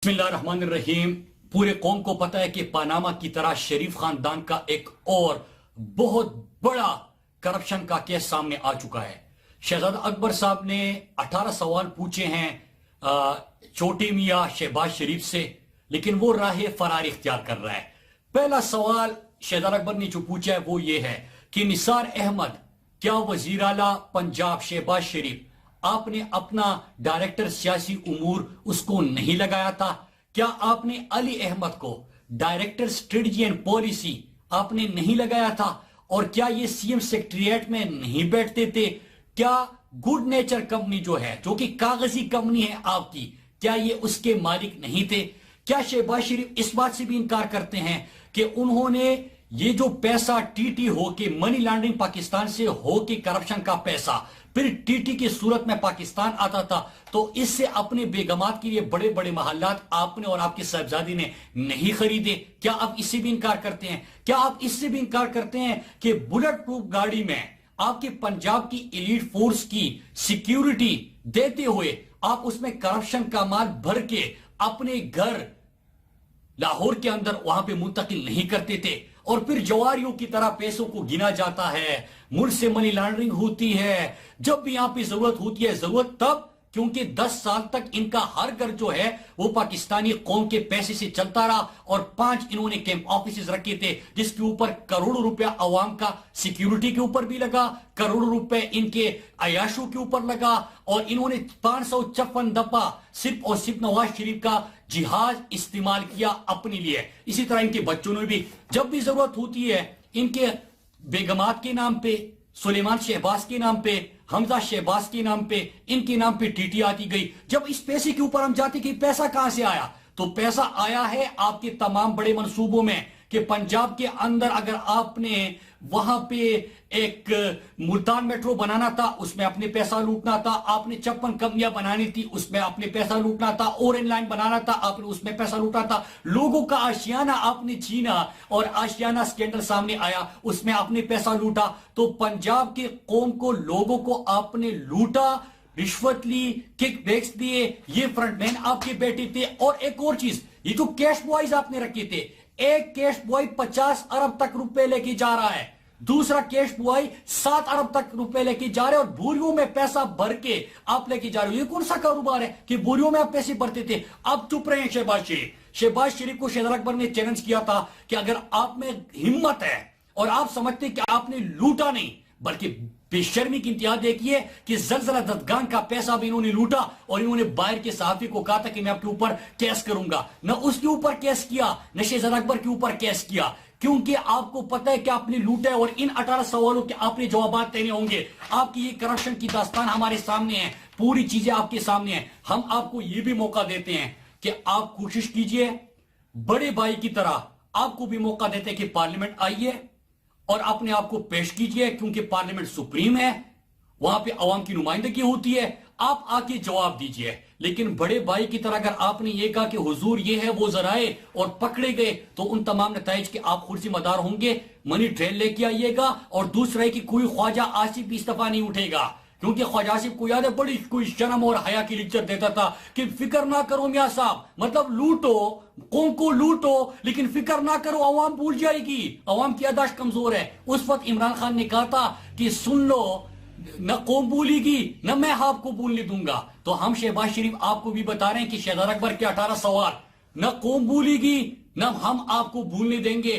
बिस्मिल्लाहिर्रहमानिर्रहीम। पूरे कौम को पता है कि पनामा की तरह शरीफ खानदान का एक और बहुत बड़ा करप्शन का केस सामने आ चुका है। शहजादा अकबर साहब ने 18 सवाल पूछे हैं छोटे मियां शहबाज शरीफ से, लेकिन वो राह फरार इख्तियार कर रहा है। पहला सवाल शहजादा अकबर ने जो पूछा है वो ये है कि निसार अहमद, क्या वजीर आला पंजाब शहबाज शरीफ आपने अपना डायरेक्टर सियासी उमूर उसको नहीं लगाया था? क्या आपने अली अहमद को डायरेक्टर स्ट्रेटजी एंड पॉलिसी आपने नहीं लगाया था? और क्या ये सीएम सेक्रेटेरिएट में नहीं बैठते थे? क्या गुड नेचर कंपनी जो है, जो कि कागजी कंपनी है आपकी, क्या ये उसके मालिक नहीं थे? क्या शहबाज शरीफ इस बात से भी इनकार करते हैं कि उन्होंने ये जो पैसा टीटी होके मनी लॉन्ड्रिंग पाकिस्तान से होके करप्शन का पैसा फिर टीटी की सूरत में पाकिस्तान आता था, तो इससे अपने बेगमात के लिए बड़े बड़े महल्लात आपने और आपके साहबजादी ने नहीं खरीदे? क्या आप इससे भी इनकार करते हैं? क्या आप इससे भी इनकार करते हैं कि बुलेट प्रूफ गाड़ी में आपके पंजाब की एलीट फोर्स की सिक्योरिटी देते हुए आप उसमें करप्शन का माल भर के अपने घर लाहौर के अंदर वहां पे मुंतकिल नहीं करते थे? और फिर जवारियों की तरह पैसों को गिना जाता है, मुल्क से मनी लॉन्ड्रिंग होती है। जब भी यहां पे जरूरत होती है, जरूरत तब क्योंकि 10 साल तक इनका हर घर जो है वो पाकिस्तानी कौम के पैसे से चलता रहा, और 5 इन्होंने कैंप ऑफिस रखे थे जिसके ऊपर करोड़ों रुपया अवाम का सिक्योरिटी के ऊपर भी लगा, करोड़ों रुपए इनके अयाशों के ऊपर लगा, और इन्होंने 556 दफा सिर्फ और सिर्फ नवाज शरीफ का जिहाज इस्तेमाल किया अपने लिए। इसी तरह इनके बच्चों ने भी जब भी जरूरत होती है इनके बेगमात के नाम पे, सुलेमान शहबाज के नाम पे, हमजा शहबाज के नाम पे, इनके नाम पे टीटी आती गई। जब इस पैसे के ऊपर हम जाते कि पैसा कहां से आया, तो पैसा आया है आपके तमाम बड़े मंसूबों में कि पंजाब के अंदर अगर आपने वहां पे एक मुल्तान मेट्रो बनाना था उसमें अपने पैसा लूटना था, आपने 56 कंपनियां बनानी थी उसमें अपने पैसा लूटना था, ओरेंज लाइन बनाना था आपने उसमें पैसा लूटना था, लोगों का आशियाना आपने छीना और आशियाना स्कैंडल सामने आया उसमें आपने पैसा लूटा। तो पंजाब के कौम को, लोगों को आपने लूटा, रिश्वत ली, किक बैक्स दिए, ये फ्रंटमैन आपके बेटे थे। और एक और चीज, ये जो कैश बॉयज आपने रखे थे, एक कैश बॉय 50 अरब तक रुपए लेके जा रहा है, दूसरा कैश बॉय 7 अरब तक रुपए लेके जा रहे हैं, और बोरियों में पैसा भर के आप लेके जा रहे हो। ये कौन सा कारोबार है कि बोरियों में आप पैसे भरते थे? अब चुप रहे हैं शहबाज शरीफ। शहबाज शरीफ को शहजादा अकबर ने चैलेंज किया था कि अगर आप में हिम्मत है और आप समझते कि आपने लूटा नहीं बल्कि बेशर्मी की इंतहा देखिए कि जलजला ददगान का पैसा भी इन्होंने लूटा, और इन्होंने बाहर के सहाफी को कहा था कि मैं आपके ऊपर केस करूंगा। न उसके ऊपर केस किया, न शहजादा अकबर के ऊपर केस किया, क्योंकि आपको पता है कि आपने लूटा है और इन 18 सवालों के आपने जवाब देने होंगे। आपकी ये करप्शन की दास्तान हमारे सामने है, पूरी चीजें आपके सामने है। हम आपको ये भी मौका देते हैं कि आप कोशिश कीजिए, बड़े भाई की तरह आपको भी मौका देते हैं कि पार्लियामेंट आइए और अपने आप को पेश कीजिए, क्योंकि पार्लियामेंट सुप्रीम है, वहां पे अवाम की नुमाइंदगी होती है। आप आके जवाब दीजिए। लेकिन बड़े भाई की तरह अगर आपने ये कहा कि हुजूर ये है वो जराए और पकड़े गए, तो उन तमाम नताइज के आप खुद जिम्मेदार होंगे। मनी ट्रेल लेके आइएगा। और दूसरा है कि कोई ख्वाजा आसिफ भी इस्तीफा नहीं उठेगा, क्योंकि ख्वाजा आसिफ को याद है बड़ी कोई शर्म और हया की लिज्जत देता था कि फिक्र ना करो मियां साहब, मतलब लूटो, कौम को लूटो, लेकिन फिक्र ना करो, अवाम भूल जाएगी, अवाम की यादाश्त कमजोर है। उस वक्त इमरान खान ने कहा था कि सुन लो, न कौम भूलेगी न मैं आपको भूलने दूंगा। तो हम शहबाज शरीफ आपको भी बता रहे हैं कि शहजादा अकबर के 18 सवाल न कौम भूलेगी न हम आपको भूलने देंगे।